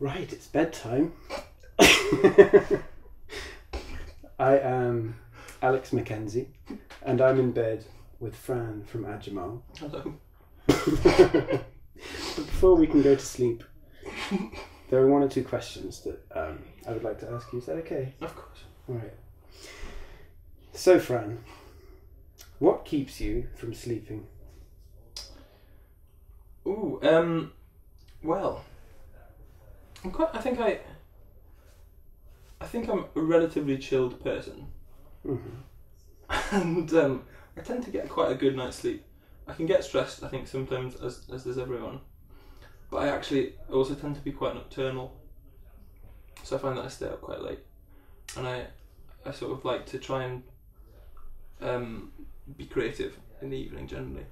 Right, it's bedtime. I am Alex Mackenzie, and I'm in bed with Fran from Ajimal. Hello. But before we can go to sleep, there are one or two questions that I would like to ask you. Is that okay? Of course. All right. So, Fran, what keeps you from sleeping? Ooh, well, I think I'm a relatively chilled person, and I tend to get quite a good night's sleep. I can get stressed, I think, sometimes, as does everyone, but I actually also tend to be quite nocturnal, so I find that I stay up quite late, and I sort of like to try and be creative in the evening generally.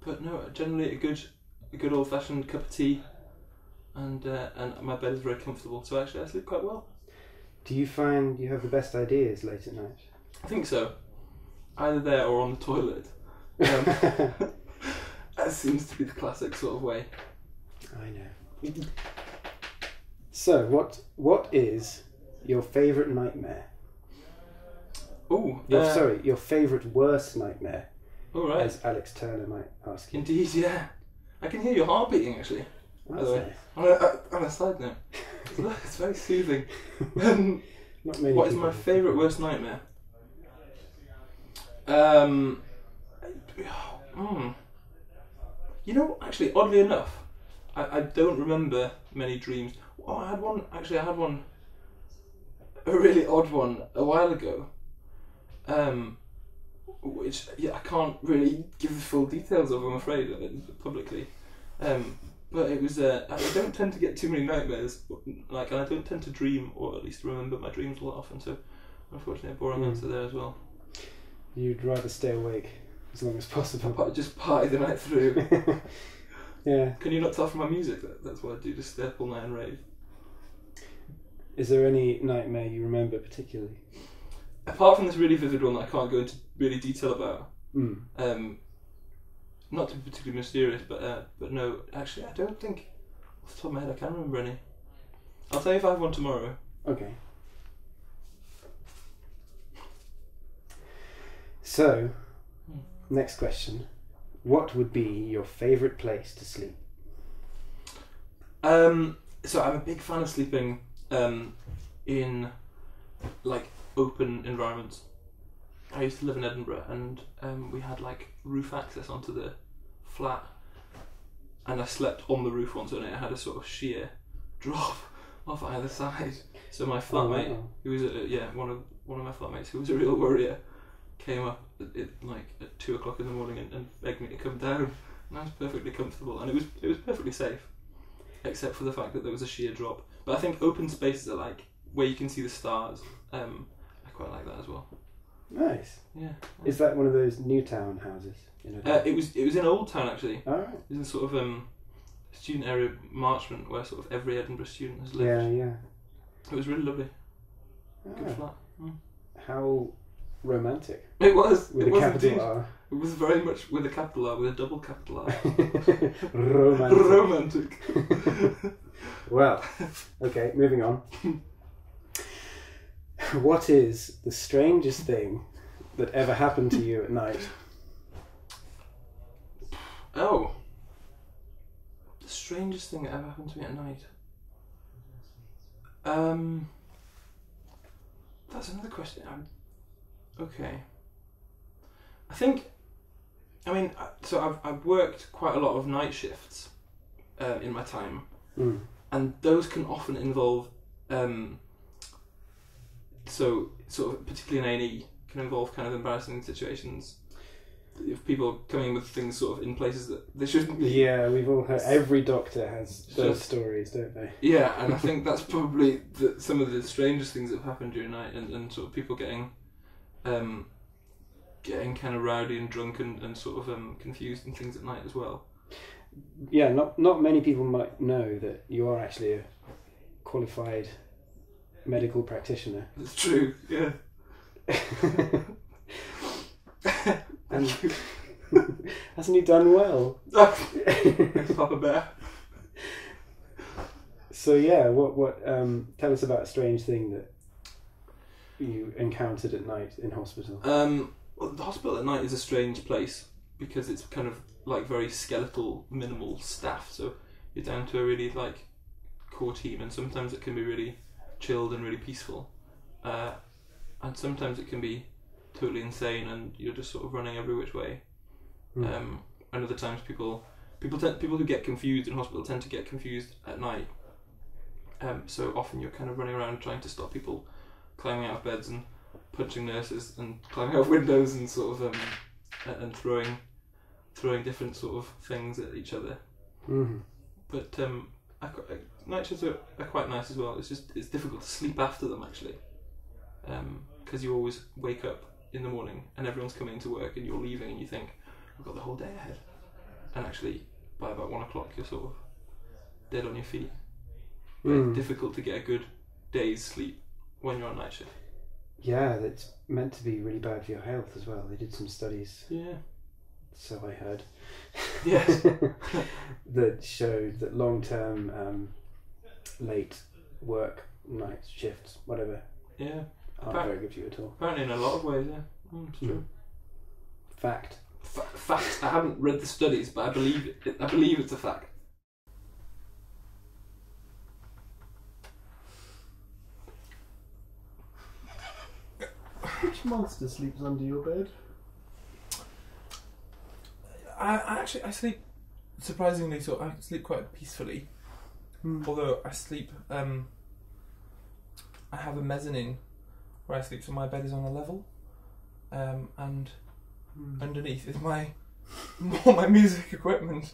But no, generally a good old fashioned cup of tea, and my bed is very comfortable, so actually I sleep quite well. Do you find you have the best ideas late at night? I think so. Either there or on the toilet. That seems to be the classic sort of way. I know. So, what is your favourite nightmare? Ooh, your favourite worst nightmare, all right. as Alex Turner might ask you. Indeed, yeah. I can hear your heart beating, actually. By the way. On a side note, it's very soothing. Not many. What is my favourite worst nightmare? You know, actually, oddly enough, I don't remember many dreams. Oh, I had one, a really odd one, a while ago. Which, yeah, I can't really give the full details of, I'm afraid, publicly. But it was, I don't tend to get too many nightmares, and I don't tend to dream, or at least remember my dreams all that often, so unfortunately a boring answer there as well. You'd rather stay awake as long as possible. Just party the night through. Yeah. Can you not tell from my music that's what I do, just stay up all night and rave? Is there any nightmare you remember particularly? Apart from this really vivid one that I can't go into really detail about, not to be particularly mysterious, but no, actually I don't think, off the top of my head, I can't remember any. I'll tell you if I have one tomorrow. Okay. So, next question. What would be your favourite place to sleep? So I'm a big fan of sleeping in like open environments. I used to live in Edinburgh, and we had like roof access onto the flat, and I slept on the roof once, and it had a sort of sheer drop off either side. So my flatmate, who was one of my flatmates, who was a real worrier, came up at 2 o'clock in the morning and begged me to come down, and I was perfectly comfortable, and it was perfectly safe, except for the fact that there was a sheer drop. But I think open spaces are like where you can see the stars. I quite like that as well. Nice. Yeah. Is that one of those Newtown houses? It was in Old Town, actually. All right. It was in sort of student area Marchmont, where sort of every Edinburgh student has lived. Yeah. It was really lovely. Good flat. How romantic. It was. With it a was capital indeed. R. It was very much with a capital R, with a double capital R. Romantic. Romantic. Well, okay, moving on. What is the strangest thing that ever happened to you at night? Oh. The strangest thing that ever happened to me at night. That's another question. Okay. So I've worked quite a lot of night shifts in my time, and those can often involve, so sort of particularly in A&E, can involve kind of embarrassing situations. If people coming with things sort of in places that they shouldn't be. Yeah, we've all heard. Every doctor has those stories, don't they? Yeah, and I think that's probably some of the strangest things that have happened during night, and sort of people getting kind of rowdy and drunk and sort of confused and things at night as well. Yeah, not many people might know that you are actually a qualified medical practitioner. That's true, yeah. And hasn't he done well? Thanks, Papa Bear. So yeah, what tell us about a strange thing that you encountered at night in hospital. Well, the hospital at night is a strange place because it's kind of like very skeletal, minimal staff. So you're down to a really like core team, and sometimes it can be really chilled and really peaceful, and sometimes it can be totally insane, and you're just sort of running every which way. And other times people who get confused in hospital tend to get confused at night. So often you're kind of running around trying to stop people climbing out of beds and punching nurses and climbing out of windows and sort of and throwing different sort of things at each other. But night shifts are quite nice as well. It's difficult to sleep after them actually, because you always wake up in the morning and everyone's coming to work and you're leaving and you think, I've got the whole day ahead, and actually by about 1 o'clock you're sort of dead on your feet. It's difficult to get a good day's sleep when you're on night shift. Yeah, it's meant to be really bad for your health as well. They did some studies. Yeah. So I heard. Yes. That showed that long-term late work, night shifts, whatever, aren't very good for you at all. Apparently in a lot of ways, yeah. It's true. Fact. Fact. I haven't read the studies, but I believe it's a fact. Which monster sleeps under your bed? I sleep surprisingly I sleep quite peacefully. Although I sleep I have a mezzanine where I sleep, so my bed is on a level, and underneath is all my music equipment,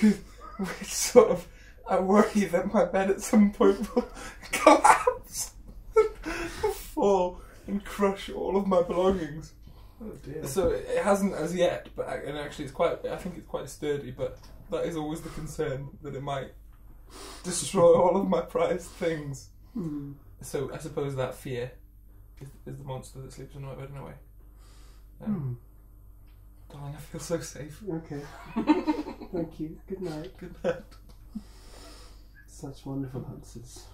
which sort of I worry that my bed at some point will collapse, fall and crush all of my belongings. Oh dear. So it hasn't as yet, but and actually I think it's quite sturdy, but that is always the concern, that it might destroy all of my prized things. So I suppose that fear is the monster that sleeps in my bed in a way. Darling, I feel so safe. Okay. Thank you. Good night. Good night. Such wonderful answers.